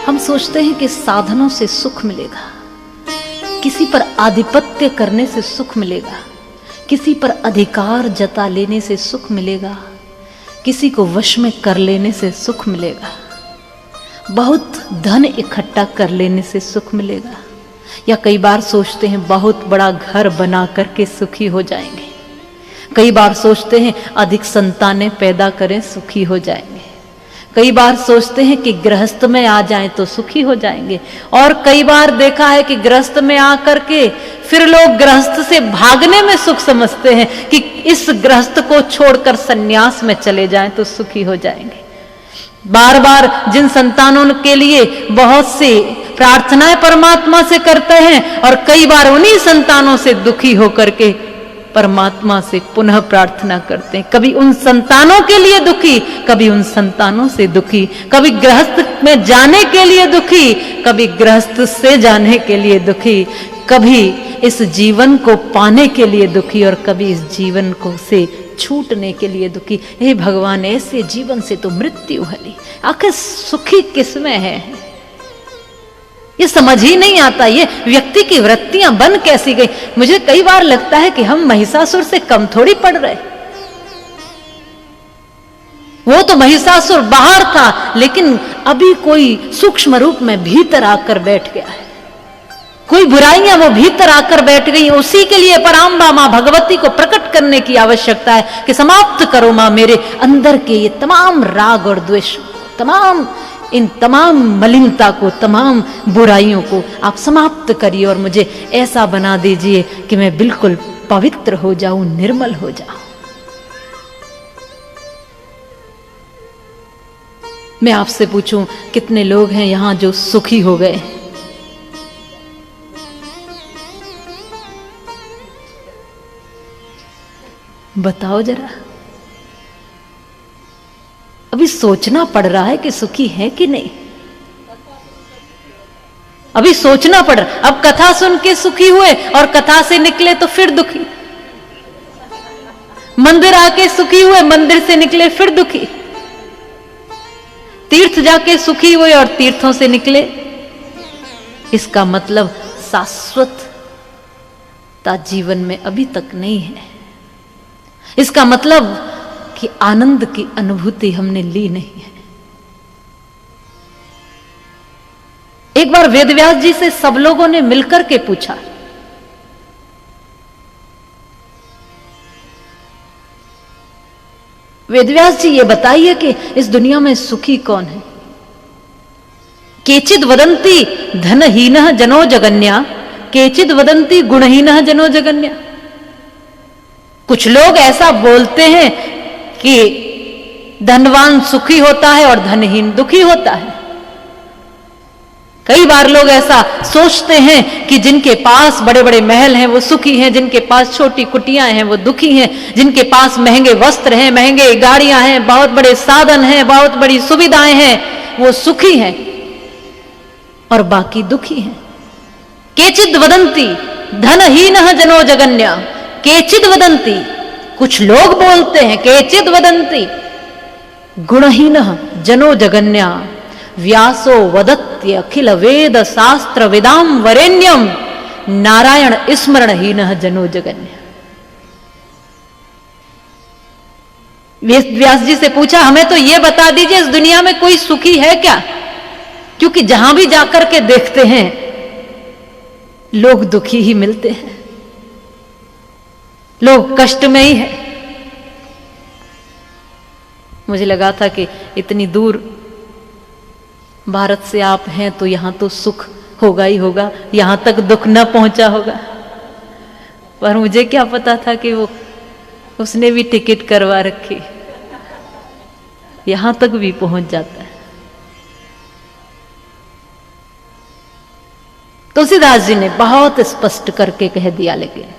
हम सोचते हैं कि साधनों से सुख मिलेगा, किसी पर आधिपत्य करने से सुख मिलेगा, किसी पर अधिकार जता लेने से सुख मिलेगा, किसी को वश में कर लेने से सुख मिलेगा, बहुत धन इकट्ठा कर लेने से सुख मिलेगा, या कई बार सोचते हैं बहुत बड़ा घर बना करके सुखी हो जाएंगे, कई बार सोचते हैं अधिक संतानें पैदा करें सुखी हो जाएंगे, कई बार सोचते हैं कि गृहस्थ में आ जाएं तो सुखी हो जाएंगे, और कई बार देखा है कि गृहस्थ में आकर के फिर लोग गृहस्थ से भागने में सुख समझते हैं कि इस गृहस्थ को छोड़कर सन्यास में चले जाएं तो सुखी हो जाएंगे। बार बार जिन संतानों के लिए बहुत सी प्रार्थनाएं परमात्मा से करते हैं और कई बार उन्हीं संतानों से दुखी होकर के परमात्मा से पुनः प्रार्थना करते हैं, कभी उन संतानों के लिए दुखी, कभी उन संतानों से दुखी, कभी गृहस्थ में जाने के लिए दुखी, कभी गृहस्थ से जाने के लिए दुखी, कभी इस जीवन को पाने के लिए दुखी और कभी इस जीवन को से छूटने के लिए दुखी। हे भगवान, ऐसे जीवन से तो मृत्यु हली, आखिर सुखी किसमें है? ये समझ ही नहीं आता, ये व्यक्ति की वृत्तियां बन कैसी गई। मुझे कई बार लगता है कि हम महिषासुर से कम थोड़ी पड़ रहे। वो तो महिषासुर बाहर था, लेकिन अभी कोई सूक्ष्म रूप में भीतर आकर बैठ गया है। कोई बुराइयां वो भीतर आकर बैठ गई, उसी के लिए पराम्बा मां भगवती को प्रकट करने की आवश्यकता है कि समाप्त करो मां मेरे अंदर के ये तमाम राग और द्वेष, इन तमाम मलिनता को, तमाम बुराइयों को आप समाप्त करिए और मुझे ऐसा बना दीजिए कि मैं बिल्कुल पवित्र हो जाऊं, निर्मल हो जाऊं। मैं आपसे पूछूं, कितने लोग हैं यहां जो सुखी हो गए? बताओ जरा। अभी सोचना पड़ रहा है कि सुखी है कि नहीं, अभी सोचना पड़ रहा। अब कथा सुन के सुखी हुए और कथा से निकले तो फिर दुखी, मंदिर आके सुखी हुए, मंदिर से निकले फिर दुखी, तीर्थ जाके सुखी हुए और तीर्थों से निकले। इसका मतलब शाश्वतता जीवन में अभी तक नहीं है। इसका मतलब कि आनंद की अनुभूति हमने ली नहीं है। एक बार वेदव्यास जी से सब लोगों ने मिलकर के पूछा, वेदव्यास जी ये बताइए कि इस दुनिया में सुखी कौन है? केचिद वदंती धनहीनः जनो जगन्या, केचिद वदंती गुणहीनः जनो जगन्या। कुछ लोग ऐसा बोलते हैं कि धनवान सुखी होता है और धनहीन दुखी होता है। कई बार लोग ऐसा सोचते हैं कि जिनके पास बड़े बड़े महल हैं वो सुखी हैं, जिनके पास छोटी कुटियां हैं वो दुखी हैं, जिनके पास महंगे वस्त्र हैं, महंगे गाड़ियां हैं, बहुत बड़े साधन हैं, बहुत बड़ी सुविधाएं हैं, वो सुखी हैं और बाकी दुखी हैं। केचिद वदंती धनहीनः जनो जगन्या, केचिद वदंती, कुछ लोग बोलते हैं, केचिद वदंती गुणहीनः जनो जगन्या, व्यासो वदत्य अखिल वेद शास्त्र विदाम वरेण्यम, नारायण स्मरणहीनः जनो जगन्या। व्यास जी से पूछा, हमें तो ये बता दीजिए इस दुनिया में कोई सुखी है क्या? क्योंकि जहां भी जाकर के देखते हैं लोग दुखी ही मिलते हैं, लोग कष्ट में ही है। मुझे लगा था कि इतनी दूर भारत से आप हैं तो यहां तो सुख होगा ही होगा, यहां तक दुख न पहुंचा होगा। पर मुझे क्या पता था कि वो उसने भी टिकट करवा रखी, यहां तक भी पहुंच जाता है। तुलसीदास जी ने बहुत स्पष्ट करके कह दिया, लेकिन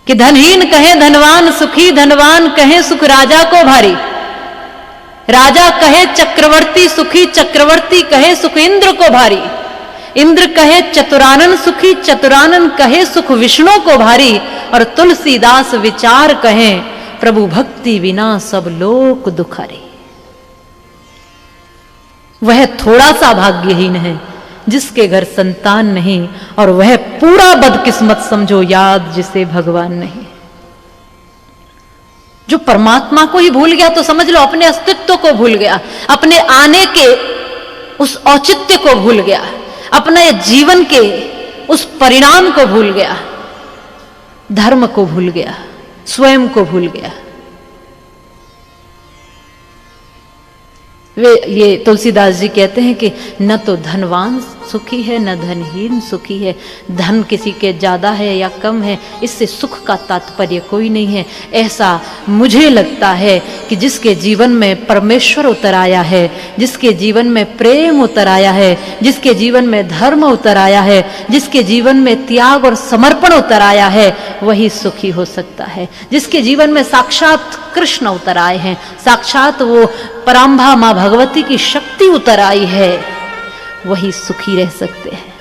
कि धनहीन कहे धनवान सुखी, धनवान कहे सुख राजा को भारी, राजा कहे चक्रवर्ती सुखी, चक्रवर्ती कहे सुख इंद्र को भारी, इंद्र कहे चतुरानन सुखी, चतुरानन कहे सुख विष्णु को भारी, और तुलसीदास विचार कहे प्रभु भक्ति बिना सब लोक दुखारी। वह थोड़ा सा भाग्यहीन है जिसके घर संतान नहीं, और वह पूरा बदकिस्मत समझो याद जिसे भगवान नहीं। जो परमात्मा को ही भूल गया तो समझ लो अपने अस्तित्व को भूल गया, अपने आने के उस औचित्य को भूल गया, अपने जीवन के उस परिणाम को भूल गया, धर्म को भूल गया, स्वयं को भूल गया। वे ये तुलसीदास जी कहते हैं कि न तो धनवान सुखी है न धनहीन सुखी है, धन किसी के ज्यादा है या कम है इससे सुख का तात्पर्य कोई नहीं है। ऐसा मुझे लगता है कि जिसके जीवन में परमेश्वर उतर आया है, जिसके जीवन में प्रेम उतर आया है, जिसके जीवन में धर्म उतर आया है, जिसके जीवन में त्याग और समर्पण उतर आया है, वही सुखी हो सकता है। जिसके जीवन में साक्षात कृष्ण उतर आए हैं, साक्षात वो पराम्भा माँ भगवती की शक्ति उतर आई है, वही सुखी रह सकते हैं।